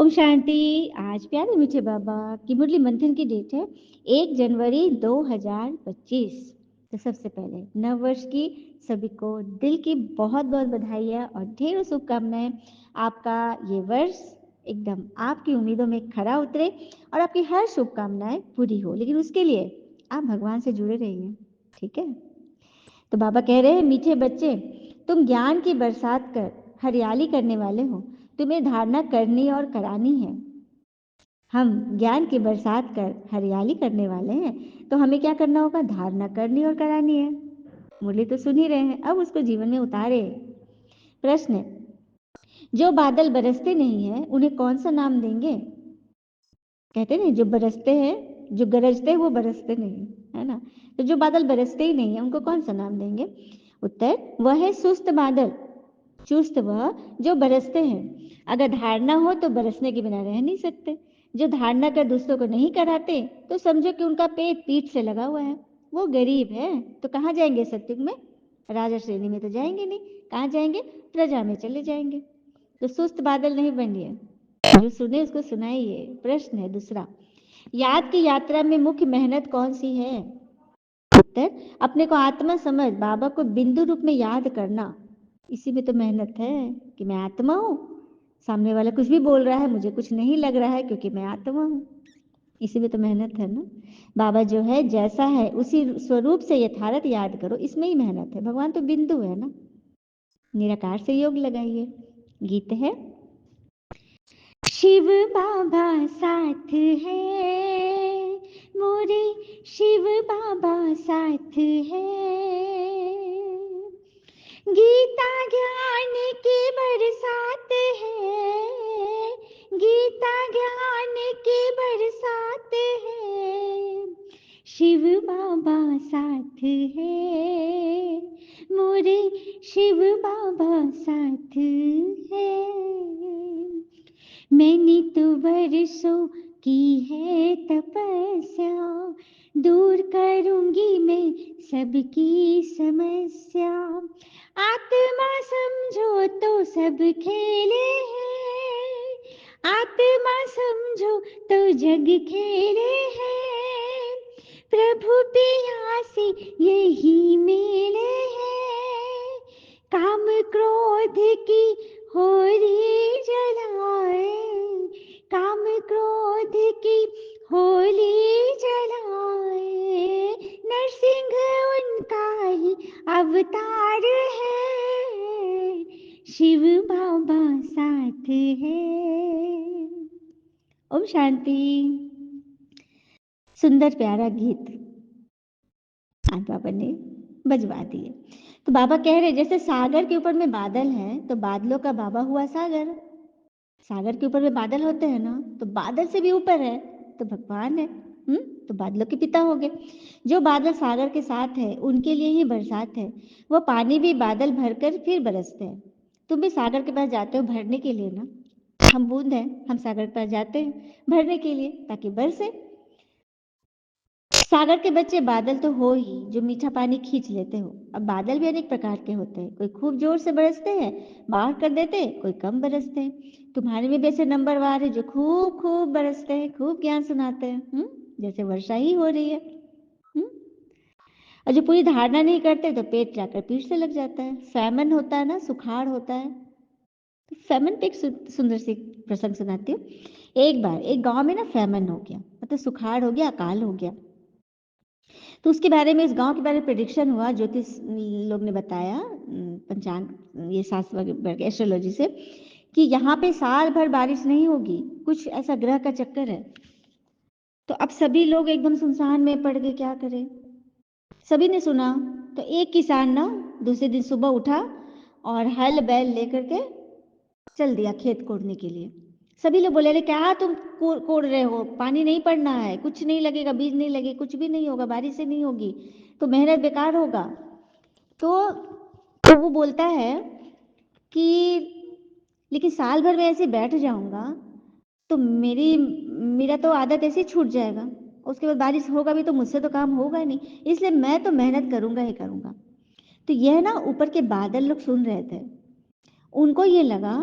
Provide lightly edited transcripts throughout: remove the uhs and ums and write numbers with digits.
ओम शांति। आज प्यारे मीठे बाबा की मुरली मंथन की डेट है 1 जनवरी 2025। तो सबसे पहले नव वर्ष की सभी को दिल की बहुत बहुत बधाइयाँ और ढेरों शुभकामनाएं। आपका ये वर्ष एकदम आपकी उम्मीदों में खरा उतरे और आपकी हर शुभकामनाएं पूरी हो, लेकिन उसके लिए आप भगवान से जुड़े रहिए। ठीक है। तो बाबा कह रहे हैं, मीठे बच्चे, तुम ज्ञान की बरसात कर हरियाली करने वाले हो। तुम्हें धारणा करनी और करानी है। हम ज्ञान की बरसात कर हरियाली करने वाले हैं, तो हमें क्या करना होगा? धारणा करनी और करानी है। मुरली तो सुन ही रहे हैं, अब उसको जीवन में उतारे। प्रश्न, जो बादल बरसते नहीं है उन्हें कौन सा नाम देंगे? कहते नहीं, जो बरसते हैं, जो गरजते हैं वो बरसते नहीं, है ना। तो जो बादल बरसते ही नहीं है उनको कौन सा नाम देंगे? उत्तर, वह है सुस्त बादल। चुस्त वह जो बरसते हैं। अगर धारणा हो तो बरसने के बिना रह नहीं सकते। जो धारणा कर दूसरों को नहीं कराते तो समझो कि उनका पेट पीठ से लगा हुआ है। वो गरीब है तो कहाँ जाएंगे सत्युग में? राजा श्रेणी में तो जाएंगे नहीं। कहाँ जाएंगे? प्रजा में चले जाएंगे। तो सुस्त बादल नहीं बनिए, जो सुने उसको सुनाइए। प्रश्न है दूसरा, याद की यात्रा में मुख्य मेहनत कौन सी है? उत्तर, अपने को आत्मा समझ बाबा को बिंदु रूप में याद करना। इसी में तो मेहनत है कि मैं आत्मा हूँ। सामने वाला कुछ भी बोल रहा है, मुझे कुछ नहीं लग रहा है क्योंकि मैं आत्मा हूँ। इसी में तो मेहनत है ना। बाबा जो है जैसा है उसी स्वरूप से यथार्थ याद करो, इसमें ही मेहनत है। भगवान तो बिंदु है ना। निराकार से योग लगाइए। गीत है, शिव बाबा साथ है मोरे, शिव बाबा साथ है। गीता ज्ञान की बरसात है, गीता ज्ञान की बरसात है। शिव बाबा साथ है मोरे, शिव बाबा साथ है। मैंने तो वर्षों की है तपस्या, दूर करूंगी मैं सबकी समस्या। आत्मा समझो तो सब खेले हैं, आत्मा समझो तो जग खेले हैं। प्रभु प्यासे यही मेले हैं, काम क्रोध की होली जलाए, काम क्रोध की होली जलाए। नरसिंह उनका ही अवतार है, शिव बाबा साथ है। ओम शांति। सुंदर प्यारा गीत आज बाबा ने बजवा दिए। तो बाबा कह रहे, जैसे सागर के ऊपर में बादल है तो बादलों का बाबा हुआ सागर। सागर के ऊपर में बादल होते हैं ना, तो बादल से भी ऊपर है तो भगवान है। तो बादलों के पिता हो गए। जो बादल सागर के साथ है उनके लिए ही बरसात है। वो पानी भी बादल भरकर फिर बरसते हैं। तुम भी सागर के पास जाते हो भरने के लिए ना। हम बूंद हैं, हम सागर के पास जाते हैं भरने के लिए ताकि बरसे। सागर के बच्चे बादल तो हो ही, जो मीठा पानी खींच लेते हो। अब बादल भी अनेक प्रकार के होते हैं, कोई खूब जोर से बरसते हैं, बाहर कर देते हैं, कोई कम बरसते हैं। तुम्हारे में भी ऐसे नंबरवार है जो खूब खूब बरसते हैं, खूब ज्ञान सुनाते हैं, जैसे वर्षा ही हो रही है। और जो पूरी धारणा नहीं करते तो पेट जाकर पीठ से लग जाता है। फैमन होता है ना, सुखाड़ होता है। तो फैमन पे एक सुंदर सी प्रसंग सुनाती हूँ। एक बार एक गांव में ना फैमन हो गया, मतलब सुखाड़ हो गया, अकाल हो गया। तो उसके बारे में, इस गांव के बारे में प्रेडिक्शन हुआ, ज्योतिष लोग ने बताया, पंचांग ये शास्त्र वगैरह एस्ट्रोलॉजी से, कि यहाँ पे साल भर बारिश नहीं होगी, कुछ ऐसा ग्रह का चक्कर है। तो अब सभी लोग एकदम सुनसान में पड़ गए, क्या करें। सभी ने सुना। तो एक किसान ना दूसरे दिन सुबह उठा और हल बैल लेकर के चल दिया खेत कोड़ने के लिए। सभी लोग बोले, अरे क्या तुम कोड़ रहे हो, पानी नहीं पड़ना है, कुछ नहीं लगेगा, बीज नहीं लगे, कुछ भी नहीं होगा, बारिश से नहीं होगी तो मेहनत बेकार होगा। तो वो बोलता है कि लेकिन साल भर में ऐसे बैठ जाऊंगा तो मेरा तो आदत ऐसे छूट जाएगा, उसके बाद बारिश होगा भी तो मुझसे तो काम होगा नहीं, इसलिए मैं तो मेहनत करूंगा ही करूंगा। तो यह ना ऊपर के बादल लोग सुन रहे थे। उनको ये लगा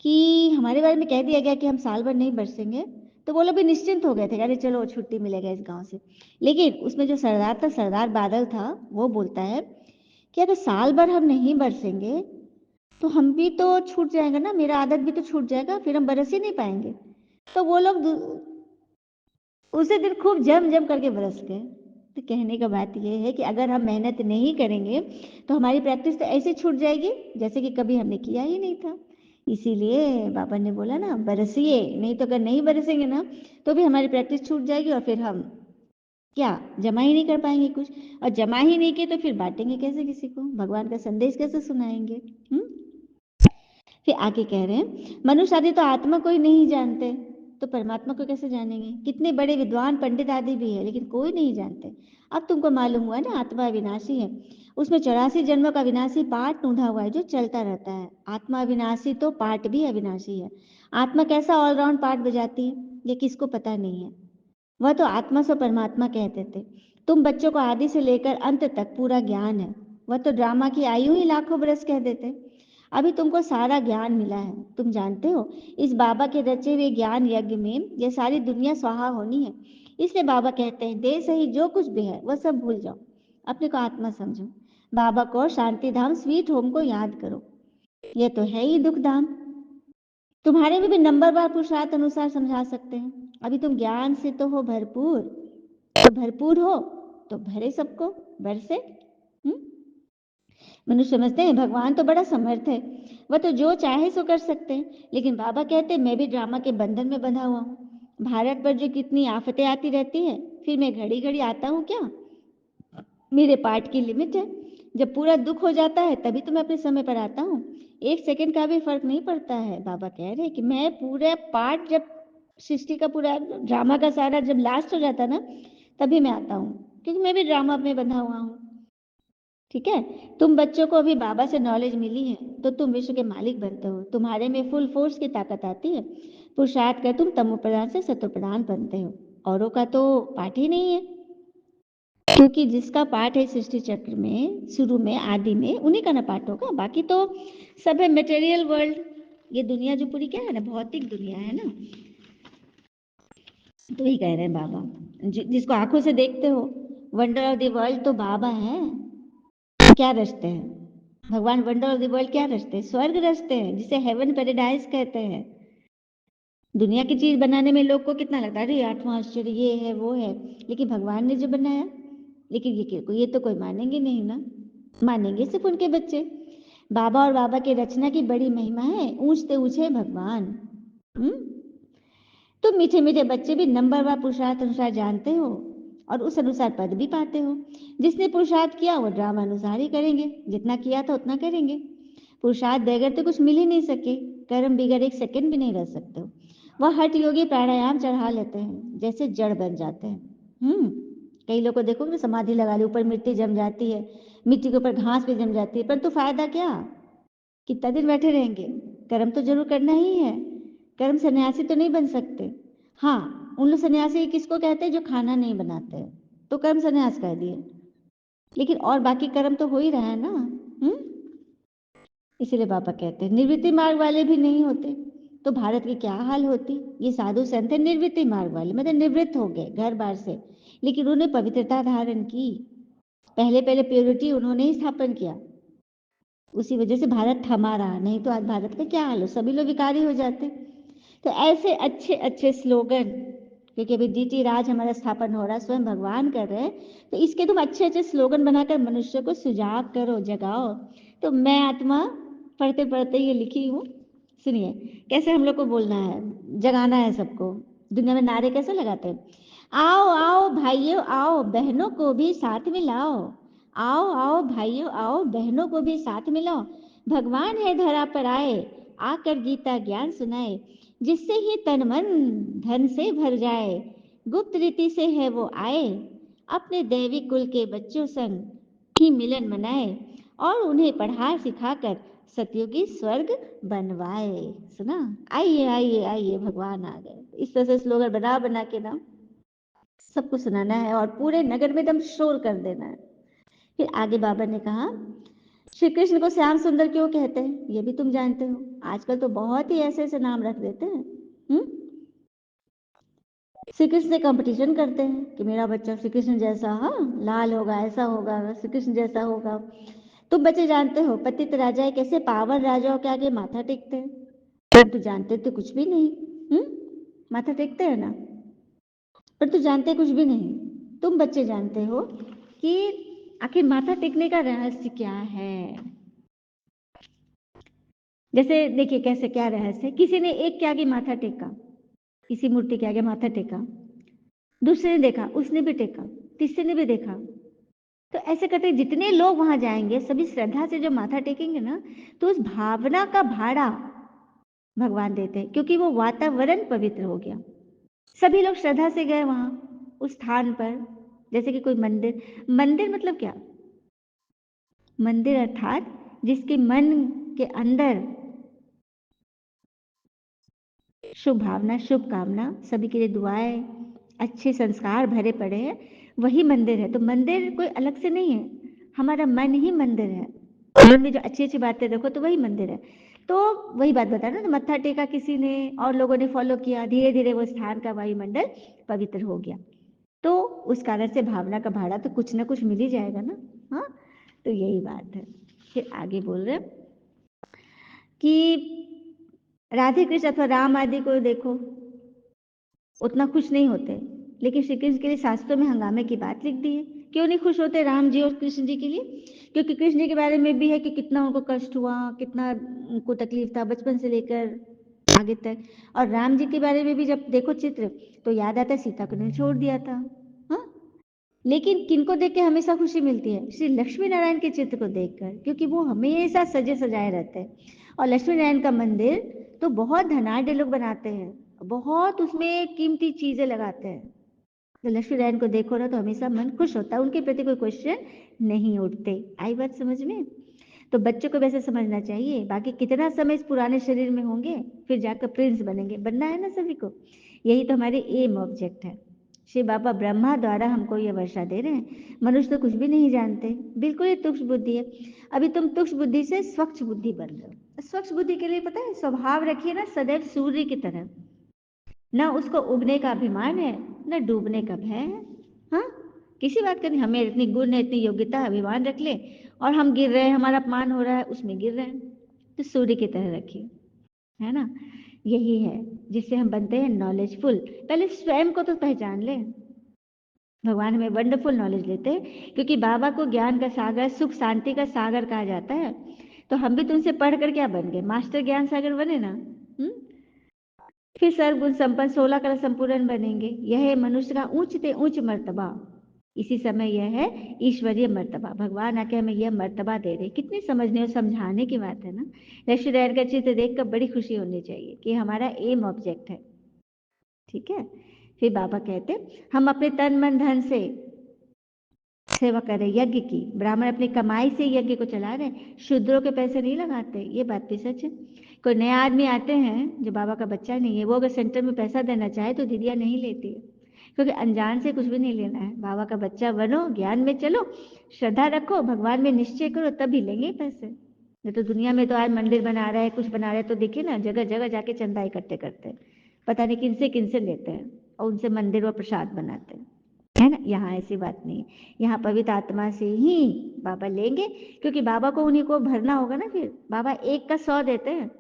कि हमारे बारे में कह दिया गया कि हम साल भर नहीं बरसेंगे, तो वो लोग भी निश्चिंत हो गए थे, अरे चलो छुट्टी मिलेगा इस गाँव से। लेकिन उसमें जो सरदार था, सरदार बादल था, वो बोलता है कि अगर साल भर हम नहीं बरसेंगे, तो हम भी तो छूट जाएँगे ना, मेरा आदत भी तो छूट जाएगा, फिर हम बरस ही नहीं पाएँगे। तो वो लोग उसी दिन खूब जम करके बरस गए। तो कहने का बात ये है कि अगर हम मेहनत नहीं करेंगे तो हमारी प्रैक्टिस तो ऐसे छूट जाएगी जैसे कि कभी हमने किया ही नहीं था। इसीलिए बाबा ने बोला ना बरसिए, नहीं तो अगर नहीं बरसेंगे ना तो भी हमारी प्रैक्टिस छूट जाएगी और फिर हम क्या जमा ही नहीं कर पाएंगे कुछ, और जमा ही नहीं किए तो फिर बांटेंगे कैसे किसी को, भगवान का संदेश कैसे सुनाएंगे। फिर आगे कह रहे हैं मनुष्य आदि तो आत्मा को ही नहीं जानते, तो परमात्मा को कैसे जानेंगे। कितने बड़े विद्वान पंडित आदि भी है लेकिन कोई नहीं जानते। अब तुमको मालूम हुआ ना आत्मा अविनाशी है, उसमें 84 जन्मों का अविनाशी पाठ ढूंढा हुआ है जो चलता रहता है। आत्मा अविनाशी तो पाठ भी अविनाशी है। आत्मा कैसा ऑलराउंड पाठ बजाती है ये किसको पता नहीं है। वह तो आत्मा से परमात्मा कहते थे। तुम बच्चों को आदि से लेकर अंत तक पूरा ज्ञान है। वह तो ड्रामा की आयु ही लाखों बरस कह देते। अभी तुमको सारा ज्ञान मिला है, तुम जानते हो इस बाबा के रचे हुए ज्ञान यज्ञ में ये सारी दुनिया स्वाहा होनी है। इसलिए बाबा कहते हैं देह सही जो कुछ भी है वह सब भूल जाओ, अपने को आत्मा समझो, बाबा को शांति धाम स्वीट होम को याद करो। यह तो है ही दुख धाम। तुम्हारे में भी नंबरवार पुरुषार्थ अनुसार समझा सकते हैं। अभी तुम ज्ञान से तो हो भरपूर, तो भरपूर हो तो भरे सबको बरसे। मनुष्य समझते हैं भगवान तो बड़ा समर्थ है, वह तो जो चाहे सो कर सकते हैं, लेकिन बाबा कहते हैं मैं भी ड्रामा के बंधन में बंधा हुआ हूँ। भारत पर जो कितनी आफतें आती रहती है, फिर मैं घड़ी घड़ी आता हूँ क्या, मेरे पार्ट की लिमिट है। जब पूरा दुख हो जाता है तभी तो मैं अपने समय पर आता हूँ। एक सेकंड का भी फर्क नहीं पड़ता है। बाबा कह रहे हैं कि मैं पूरा पार्ट जब सृष्टि का पूरा ड्रामा का सारा जब लास्ट हो जाता ना तभी मैं आता हूँ, क्योंकि मैं भी ड्रामा में बंधा हुआ हूँ। ठीक है, तुम बच्चों को अभी बाबा से नॉलेज मिली है तो तुम विश्व के मालिक बनते हो। तुम्हारे में फुल फोर्स की ताकत आती है। पुरुषार्थ कर तुम तमो प्रधान से सतो प्रधान बनते हो। औरों का तो पाठ ही नहीं है, क्योंकि जिसका पाठ है सृष्टि चक्र में शुरू में आदि में उन्हीं का ना पाठ होगा। बाकी तो सब है मटेरियल वर्ल्ड। ये दुनिया जो पूरी क्या है ना भौतिक दुनिया है ना। तो ही कह रहे हैं बाबा जिसको आंखों से देखते हो वंडर ऑफ द वर्ल्ड तो बाबा है। क्या रचते हैं भगवान, वंडर ऑफ द वर्ल्ड क्या रचते हैं, स्वर्ग रचते हैं जिसे हेवन पैराडाइज कहते हैं। दुनिया की चीज बनाने में लोग को कितना लगता है अरे आठवां आश्चर्य ये है वो है, लेकिन भगवान ने जो बनाया, लेकिन ये तो कोई मानेंगे नहीं ना, मानेंगे सिर्फ उनके बच्चे। बाबा और बाबा की रचना की बड़ी महिमा है, ऊंचते ऊंचे भगवान। तुम मीठे मीठे बच्चे भी नंबरवार पुरुषार्थ अनुसार जानते हो और उस अनुसार पद भी पाते हो। जिसने पुरुषार्थ किया वो ड्रामा अनुसार ही करेंगे, जितना किया था उतना करेंगे। पुरुषार्थ बगैर तो कुछ मिल ही नहीं सके, कर्म बगैर एक सेकंड भी नहीं रह सकते हो। वह हठ योगी प्राणायाम चढ़ा लेते हैं जैसे जड़ बन जाते हैं। कई लोग को देखोगे समाधि लगा ली, ऊपर मिट्टी जम जाती है, मिट्टी के ऊपर घास भी जम जाती है, पर तो फायदा क्या, कितना दिन बैठे रहेंगे। कर्म तो जरूर करना ही है, कर्म सन्यासी तो नहीं बन सकते। हाँ, उन लोग सन्यासी किसको कहते हैं जो खाना नहीं बनाते, तो कर्म सन्यास कर दिए, लेकिन और बाकी कर्म तो हो ही रहा है ना। इसीलिए बाबा कहते हैं निवृत्ति मार्ग वाले भी नहीं होते तो भारत की क्या हाल होती। ये साधु संत है निवृत्ति मार्ग वाले, मतलब निवृत्त हो गए घर बार से, लेकिन उन्होंने पवित्रता धारण की। पहले पहले प्योरिटी उन्होंने ही स्थापन किया, उसी वजह से भारत थमा रहा, नहीं तो आज भारत का क्या हाल हो, सभी लोग विकारी हो जाते। तो ऐसे अच्छे अच्छे स्लोगन, क्योंकि अभी डीटी राज हमारा स्थापन हो रहा है, स्वयं भगवान कर रहे हैं, तो इसके तुम अच्छे अच्छे स्लोगन बनाकर मनुष्य को सुजाग करो, जगाओ। तो मैं आत्मा पढ़ते पढ़ते ये लिखी हूँ, सुनिए कैसे हम लोग को बोलना है, जगाना है सबको। दुनिया में नारे कैसे लगाते हैं, आओ आओ भाइयों आओ बहनों को भी साथ में लाओ, आओ आओ भाइयों आओ बहनों को भी साथ में लाओ, भगवान है धरा पर आए आकर गीता ज्ञान सुनाए, जिससे ही तन मन धन से भर जाए, गुप्त रीति से है वो आए, अपने दैवी कुल के बच्चों संग ही मिलन मनाए, और उन्हें पढ़ा सिखाकर सतयुगी स्वर्ग बनवाए। सुना, आइए आइए आइए भगवान आ गए। इस तरह से स्लोगन बना बना के ना सबको सुनाना है और पूरे नगर में एकदम शोर कर देना है। फिर आगे बाबा ने कहा श्री कृष्ण को श्याम सुंदर क्यों कहते हैं ये भी तुम जानते हो। आजकल तो बहुत ही ऐसे ऐसे नाम रख देते हैं। श्री कृष्ण से कंपटीशन करते हैं कि मेरा बच्चा श्री कृष्ण जैसा, हाँ, लाल होगा, ऐसा होगा, श्री कृष्ण जैसा होगा। तुम बच्चे जानते हो पतित राजा कैसे पावन राजाओं के आगे माथा टेकते हैं। तुम तो जानते तो कुछ भी नहीं। माथा टेकते हैं ना, पर तू जानते कुछ भी नहीं। तुम बच्चे जानते हो कि आखिर माथा टेकने का रहस्य क्या है। जैसे देखिए कैसे, क्या रहस्य है। किसी ने एक के आगे माथा टेका, किसी मूर्ति के आगे माथा टेका, दूसरे ने देखा, उसने भी टेका, तीसरे ने भी देखा। तो ऐसे करते जितने लोग वहां जाएंगे सभी श्रद्धा से जो माथा टेकेंगे ना, तो उस भावना का भाड़ा भगवान देते हैं, क्योंकि वो वातावरण पवित्र हो गया। सभी लोग श्रद्धा से गए वहां उस स्थान पर। जैसे कि कोई मंदिर, मंदिर मतलब क्या, मंदिर अर्थात जिसके मन के अंदर शुभ भावना, शुभ कामना, सभी के लिए दुआएं, अच्छे संस्कार भरे पड़े हैं, वही मंदिर है। तो मंदिर कोई अलग से नहीं है, हमारा मन ही मंदिर है। मन में जो अच्छी अच्छी बातें रखो तो वही मंदिर है। तो वही बात बता ना, तो मत्था टेका किसी ने और लोगों ने फॉलो किया, धीरे धीरे वो स्थान का वायुमंडल पवित्र हो गया। तो उस कारण से भावना का भाड़ा तो कुछ ना कुछ मिल ही जाएगा ना। हाँ, तो यही बात है। फिर आगे बोल रहे कि राधे कृष्ण अथवा राम आदि को देखो, उतना खुश नहीं होते, लेकिन श्री कृष्ण के लिए शास्त्रों में हंगामे की बात लिख दी है। क्यों नहीं खुश होते राम जी और कृष्ण जी के लिए? क्योंकि कृष्ण जी के बारे में भी है कि कितना उनको कष्ट हुआ, कितना उनको तकलीफ था बचपन से लेकर आगे तक। और राम जी के बारे में भी जब देखो चित्र तो याद आता है सीता को नहीं छोड़ दिया था। हाँ, लेकिन किनको देख के हमेशा खुशी मिलती है? श्री लक्ष्मी नारायण के चित्र को देखकर, क्योंकि वो हमेशा सजे सजाए रहते हैं। और लक्ष्मी नारायण का मंदिर तो बहुत धनाढ़ लोग बनाते हैं, बहुत उसमें कीमती चीजें लगाते हैं। तो लक्ष्मी नारायण को देखो ना तो हमेशा मन खुश होता है, उनके प्रति कोई क्वेश्चन नहीं उठते। आई बात समझ में? तो बच्चों को वैसे समझना चाहिए। बाकी कितना समय इस पुराने शरीर में होंगे, फिर जाकर प्रिंस बनेंगे, बनना है ना सभी को। यही तो हमारे एम ऑब्जेक्ट है। श्री बाबा ब्रह्मा द्वारा हमको ये वर्षा दे रहे हैं। मनुष्य तो कुछ भी नहीं जानते, बिल्कुल ही तुक्ष बुद्धि है। अभी तुम तुक्ष बुद्धि से स्वच्छ बुद्धि बन रहे हो। स्वच्छ बुद्धि के लिए पता है स्वभाव रखिए ना सदैव सूर्य की तरह। ना उसको उगने का अभिमान है, ना डूबने का भय है। हाँ, किसी बात का नहीं। हमें इतनी गुण है, इतनी योग्यता, अभिमान रख ले और हम गिर रहे हैं, हमारा अपमान हो रहा है, उसमें गिर रहे हैं। तो सूर्य की तरह रखिए, है ना। यही है जिससे हम बनते हैं नॉलेजफुल। पहले स्वयं को तो पहचान ले। भगवान हमें वंडरफुल नॉलेज देते हैं, क्योंकि बाबा को ज्ञान का सागर, सुख शांति का सागर कहा जाता है। तो हम भी तो उनसे पढ़कर क्या बन गए? मास्टर ज्ञान सागर बने ना। फिर सर्वगुण संपन्न 16 कला संपूर्ण बनेंगे। यह है मनुष्य का ऊंच से ऊंच मर्तबा। इसी समय यह है ईश्वरीय मर्तबा। भगवान आके हमें यह मर्तबा दे रहे। कितनी समझने और समझाने की बात है ना। लक्ष्मी नारायण का चित्र देखकर बड़ी खुशी होनी चाहिए कि हमारा एम ऑब्जेक्ट है। ठीक है। फिर बाबा कहते हम अपने तन मन धन से सेवा कर रहे, यज्ञ की। ब्राह्मण अपनी कमाई से यज्ञ को चला रहे, शूद्रों के पैसे नहीं लगाते। ये बात भी सच है। कोई नया आदमी आते हैं जो बाबा का बच्चा नहीं है, वो अगर सेंटर में पैसा देना चाहे तो दीदियाँ नहीं लेती है, क्योंकि अनजान से कुछ भी नहीं लेना है। बाबा का बच्चा बनो, ज्ञान में चलो, श्रद्धा रखो, भगवान में निश्चय करो, तभी लेंगे पैसे। नहीं तो दुनिया में तो आज मंदिर बना रहा है, कुछ बना रहे, तो देखिए ना जगह जगह जाके चंदा इकट्ठे करते हैं, पता नहीं किन से लेते हैं और उनसे मंदिर व प्रसाद बनाते हैं, है ना। यहाँ ऐसी बात नहीं है। यहाँ पवित्र आत्मा से ही बाबा लेंगे, क्योंकि बाबा को उन्हीं को भरना होगा ना। फिर बाबा 1 का 100 देते हैं,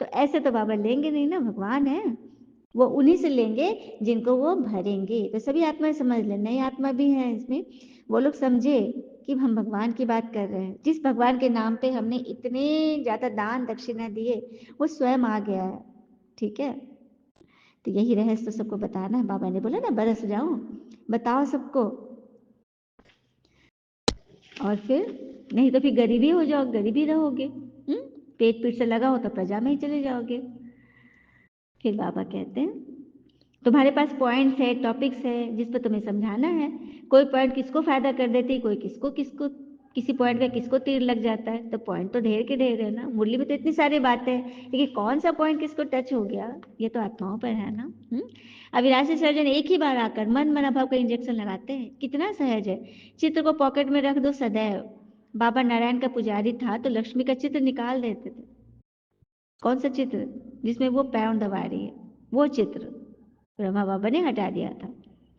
तो ऐसे तो बाबा लेंगे नहीं ना। भगवान है, वो उन्हीं से लेंगे जिनको वो भरेंगे। तो सभी आत्माएं समझ लें, नई आत्मा भी है इसमें, वो लोग समझे कि हम भगवान की बात कर रहे हैं। जिस भगवान के नाम पे हमने इतने ज्यादा दान दक्षिणा दिए, वो स्वयं आ गया है। ठीक है। तो यही रहस्य तो सबको बताना है। बाबा ने बोला ना बरस जाओ, बताओ सबको। और फिर नहीं तो फिर गरीबी हो जाओ, गरीबी रहोगे। पेट पीट से लगा हो तो प्रजा में ही चले जाओगे। फिर बाबा कहते हैं तुम्हारे पास पॉइंट्स है, टॉपिक्स है, जिस पर तुम्हें समझाना है। कोई पॉइंट किसको फायदा कर देती, कोई किसको किसको, किसी पॉइंट का किसको तीर लग जाता है। तो पॉइंट तो ढेर के ढेर है ना, मुरली में तो इतनी सारी बातें हैं, लेकिन कौन सा पॉइंट किसको टच हो गया, ये तो आत्माओं पर है ना। अविनाशी सर्जन एक ही बार आकर मन मन अभाव का इंजेक्शन लगाते हैं। कितना सहज है। चित्र को पॉकेट में रख दो सदैव, बाबा नारायण का पुजारी था तो लक्ष्मी का चित्र निकाल देते थे। कौन सा चित्र? जिसमें वो पैर दबा रही है, वो चित्र ब्रह्मा बाबा ने हटा दिया था।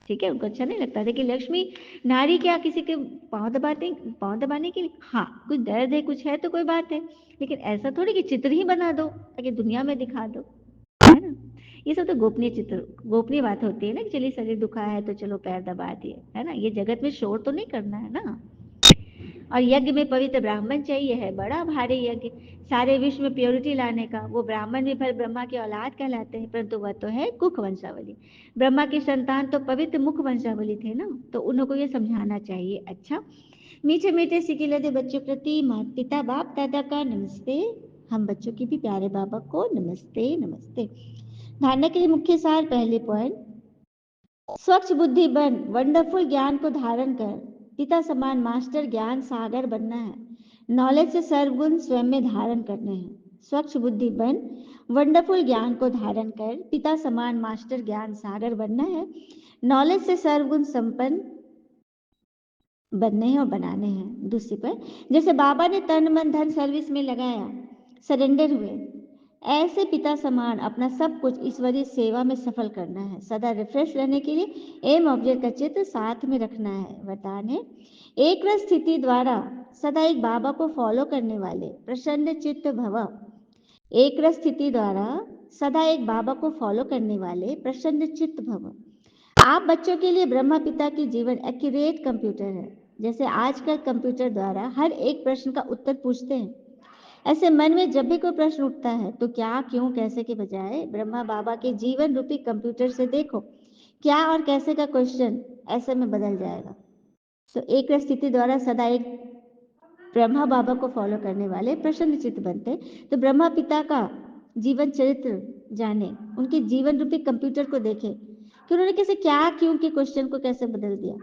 ठीक है, उनको अच्छा नहीं लगता था कि लक्ष्मी नारी क्या किसी के पाँव दबाने के लिए? हाँ, कुछ दर्द है, कुछ है तो कोई बात है, लेकिन ऐसा थोड़ी कि चित्र ही बना दो ताकि दुनिया में दिखा दो, है ना? ये सब तो गोपनीय चित्र, गोपनीय बात होती है ना कि चलिए शरीर दुखा है तो चलो पैर दबा दिए, है ना? ये जगत में शोर तो नहीं करना है ना। और यज्ञ में पवित्र ब्राह्मण चाहिए, है बड़ा भारी यज्ञ सारे विश्व में प्योरिटी लाने का। वो ब्राह्मण भी भर ब्रह्मा की औलाद कहलाते हैं, परंतु वह तो है कुख वंशावली। ब्रह्मा की संतान तो पवित्र मुख वंशावली थे ना, तो उनको ये समझाना चाहिए। अच्छा, मीठे मीठे सिके लदे बच्चों प्रति माता पिता बाप दादा का नमस्ते। हम बच्चों की भी प्यारे बाबा को नमस्ते नमस्ते। धारणा के लिए मुख्य सार, पहले पॉइंट, स्वच्छ बुद्धि बन, वंडरफुल ज्ञान को धारण कर, पिता समान मास्टर ज्ञान सागर बनना है। नॉलेज से सर्वगुण स्वयं में धारण करने हैं। स्वच्छ बुद्धि बन, वंडरफुल ज्ञान को धारण कर, पिता समान मास्टर ज्ञान सागर बनना है। नॉलेज से सर्वगुण संपन्न बनने हैं और बनाने हैं। दूसरी पर, जैसे बाबा ने तन मन धन सर्विस में लगाया, सरेंडर हुए, ऐसे पिता समान अपना सब कुछ ईश्वरीय सेवा में सफल करना है। सदा रिफ्रेश रहने के लिए एम ऑब्जेक्ट का चित्र साथ में रखना है। वरदान है, एक रस स्थिति द्वारा सदा एक बाबा को फॉलो करने वाले प्रसन्न चित्त भव। एक रस स्थिति द्वारा सदा एक बाबा को फॉलो करने वाले प्रसन्न चित्त भव। आप बच्चों के लिए ब्रह्मा पिता की जीवन एक्यूरेट कंप्यूटर है। जैसे आजकल कंप्यूटर द्वारा हर एक प्रश्न का उत्तर पूछते हैं, ऐसे मन में जब भी कोई प्रश्न उठता है तो क्या क्यों कैसे के बजाय ब्रह्मा बाबा के जीवन रूपी कंप्यूटर से देखो, क्या और कैसे का क्वेश्चन ऐसे में बदल जाएगा। तो एक स्थिति द्वारा सदा एक ब्रह्मा बाबा को फॉलो करने वाले प्रसन्न चित्त बनते। तो ब्रह्मा पिता का जीवन चरित्र जाने, उनके जीवन रूपी कंप्यूटर को देखें कि उन्होंने कैसे क्या क्यों के क्वेश्चन को कैसे बदल दिया।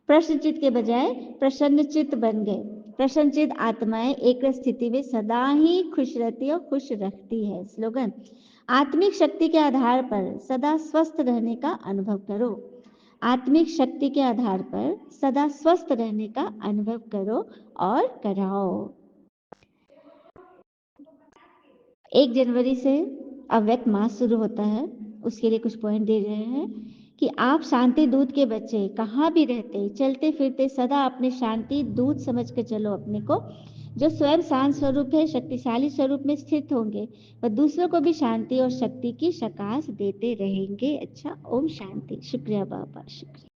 प्रश्नचित के बजाय प्रसन्नचित बन गए। प्रसन्नचित आत्माएं एक स्थिति में सदा ही खुश रहती है और खुश रखती है। स्लोगन, आत्मिक शक्ति के आधार पर सदा स्वस्थ रहने का अनुभव करो। आत्मिक शक्ति के आधार पर सदा स्वस्थ रहने का अनुभव करो और कराओ। 1 जनवरी से अव्यक्त मास शुरू होता है, उसके लिए कुछ पॉइंट दे रहे हैं कि आप शांति दूत के बच्चे कहाँ भी रहते चलते फिरते सदा अपने शांति दूत समझ के चलो अपने को, जो स्वयं शांत स्वरूप है, शक्तिशाली स्वरूप में स्थित होंगे, वह दूसरों को भी शांति और शक्ति की सकाश देते रहेंगे। अच्छा, ओम शांति। शुक्रिया बाबा, शुक्रिया।